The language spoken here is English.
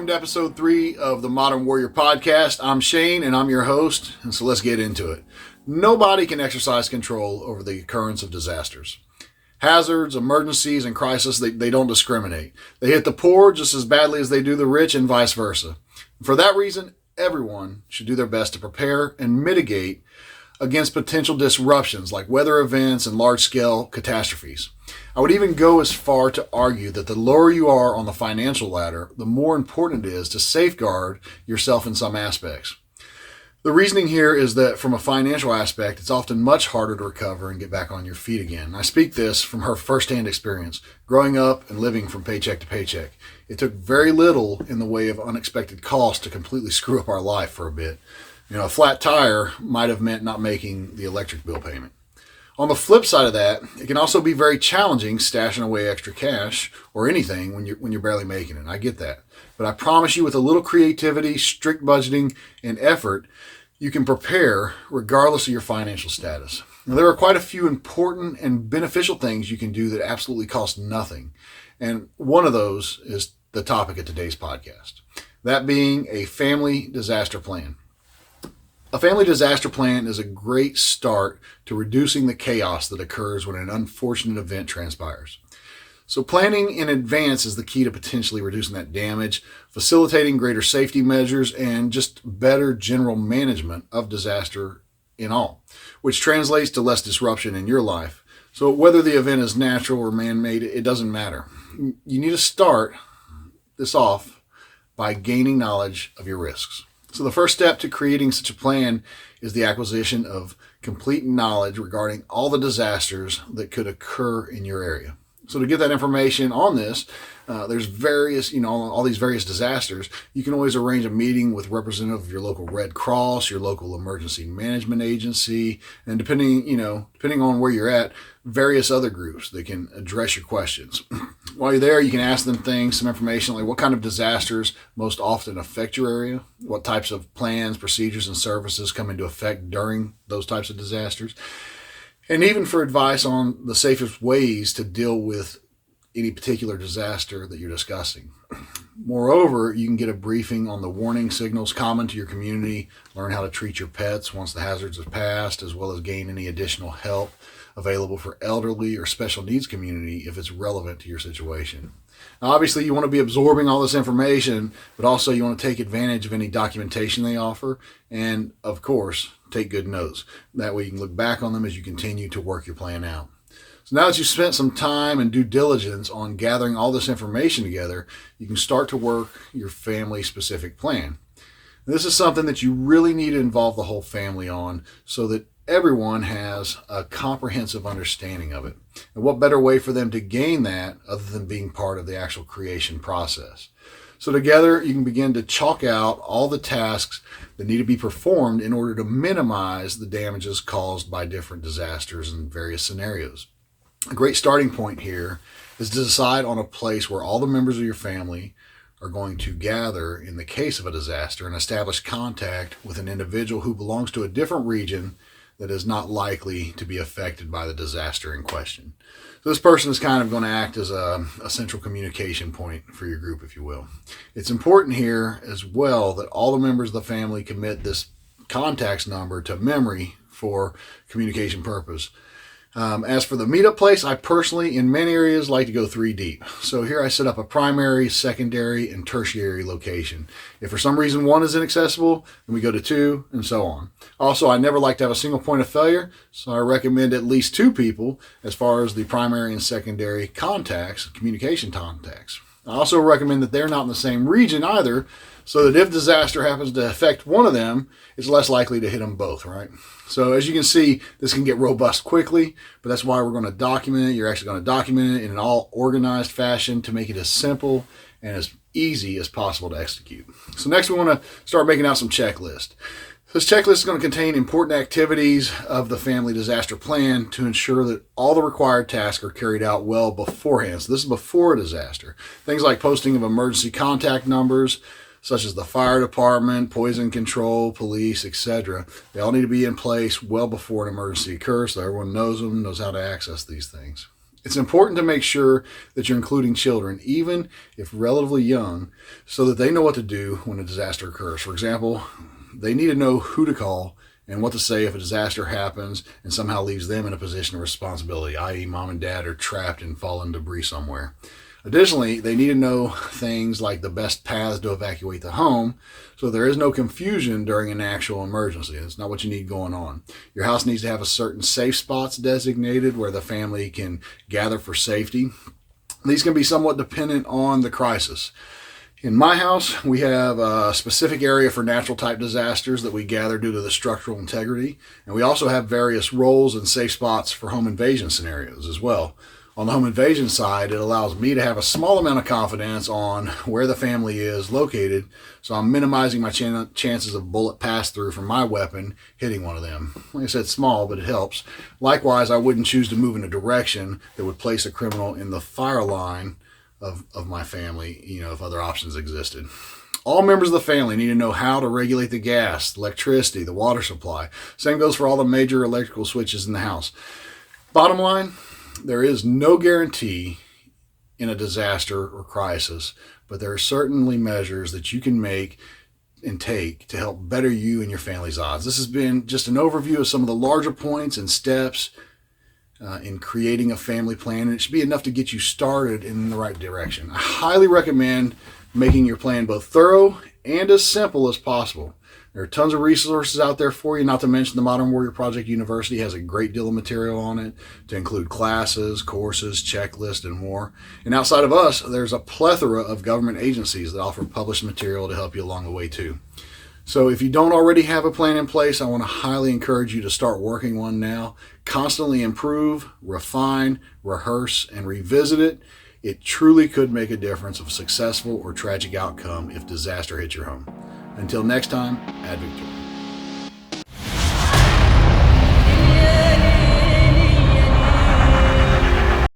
welcome to episode 3 of the Modern Warrior Podcast. I'm Shane and I'm your host, and so let's get into it. Nobody can exercise control over the occurrence of disasters. Hazards, emergencies, and crises, they don't discriminate. They hit the poor just as badly as they do the rich and vice versa. For that reason, everyone should do their best to prepare and mitigate against potential disruptions like weather events and large-scale catastrophes. I would even go as far to argue that the lower you are on the financial ladder, the more important it is to safeguard yourself in some aspects. The reasoning here is that from a financial aspect, it's often much harder to recover and get back on your feet again. I speak this from her firsthand experience, growing up and living from paycheck to paycheck. It took very little in the way of unexpected costs to completely screw up our life for a bit. A flat tire might have meant not making the electric bill payment. On the flip side of that, it can also be very challenging stashing away extra cash or anything when you're barely making it. I get that. But I promise you, with a little creativity, strict budgeting, and effort, you can prepare regardless of your financial status. Now, there are quite a few important and beneficial things you can do that absolutely cost nothing. And one of those is the topic of today's podcast. That being a family disaster plan. A family disaster plan is a great start to reducing the chaos that occurs when an unfortunate event transpires. So planning in advance is the key to potentially reducing that damage, facilitating greater safety measures, and just better general management of disaster in all, which translates to less disruption in your life. So whether the event is natural or man-made, it doesn't matter. You need to start this off by gaining knowledge of your risks. So the first step to creating such a plan is the acquisition of complete knowledge regarding all the disasters that could occur in your area. So to get that information on this, there's various, all these various disasters. You can always arrange a meeting with representative of your local Red Cross, your local emergency management agency, and depending on where you're at, various other groups that can address your questions. While you're there, you can ask them some information like what kind of disasters most often affect your area, what types of plans, procedures, and services come into effect during those types of disasters, and even for advice on the safest ways to deal with any particular disaster that you're discussing. Moreover, you can get a briefing on the warning signals common to your community, learn how to treat your pets once the hazards have passed, as well as gain any additional help available for elderly or special needs community if it's relevant to your situation. Now, obviously, you want to be absorbing all this information, but also you want to take advantage of any documentation they offer, and of course, take good notes. That way you can look back on them as you continue to work your plan out. So now that you've spent some time and due diligence on gathering all this information together, you can start to work your family-specific plan. This is something that you really need to involve the whole family on so that everyone has a comprehensive understanding of it. And what better way for them to gain that other than being part of the actual creation process? So together, you can begin to chalk out all the tasks that need to be performed in order to minimize the damages caused by different disasters and various scenarios. A great starting point here is to decide on a place where all the members of your family are going to gather in the case of a disaster and establish contact with an individual who belongs to a different region that is not likely to be affected by the disaster in question. So this person is kind of going to act as a central communication point for your group, if you will. It's important here as well that all the members of the family commit this contact's number to memory for communication purpose. As for the meetup place, I personally, in many areas, like to go 3 deep. So here I set up a primary, secondary, and tertiary location. If for some reason one is inaccessible, then we go to 2, and so on. Also, I never like to have a single point of failure, so I recommend at least 2 people as far as the primary and secondary contacts, communication contacts. I also recommend that they're not in the same region either, so that if disaster happens to affect one of them, it's less likely to hit them both, right? So as you can see, this can get robust quickly, but that's why we're going to document it. You're actually going to document it in an all organized fashion to make it as simple and as easy as possible to execute. So next we want to start making out some checklists. This checklist is going to contain important activities of the family disaster plan to ensure that all the required tasks are carried out well beforehand. So this is before a disaster. Things like posting of emergency contact numbers, such as the fire department, poison control, police, etc. They all need to be in place well before an emergency occurs so everyone knows them, knows how to access these things. It's important to make sure that you're including children, even if relatively young, so that they know what to do when a disaster occurs. For example, they need to know who to call and what to say if a disaster happens and somehow leaves them in a position of responsibility, i.e. mom and dad are trapped in fallen debris somewhere. Additionally, they need to know things like the best paths to evacuate the home so there is no confusion during an actual emergency. That's not what you need going on. Your house needs to have a certain safe spots designated where the family can gather for safety. These can be somewhat dependent on the crisis. In my house, we have a specific area for natural type disasters that we gather due to the structural integrity, and we also have various roles and safe spots for home invasion scenarios as well. On the home invasion side, it allows me to have a small amount of confidence on where the family is located, so I'm minimizing my chances of bullet pass-through from my weapon hitting one of them. Like I said, small, but it helps. Likewise, I wouldn't choose to move in a direction that would place a criminal in the fire line of my family, if other options existed. All members of the family need to know how to regulate the gas, the electricity, the water supply. Same goes for all the major electrical switches in the house. Bottom line, there is no guarantee in a disaster or crisis, but there are certainly measures that you can make and take to help better you and your family's odds. This has been just an overview of some of the larger points and steps in creating a family plan, and it should be enough to get you started in the right direction. I highly recommend making your plan both thorough and as simple as possible. There are tons of resources out there for you, not to mention the Modern Warrior Project University has a great deal of material on it to include classes, courses, checklists, and more. And outside of us, there's a plethora of government agencies that offer published material to help you along the way too. So if you don't already have a plan in place, I want to highly encourage you to start working one now. Constantly improve, refine, rehearse, and revisit it. It truly could make a difference of successful or tragic outcome if disaster hits your home. Until next time, ad victoriam.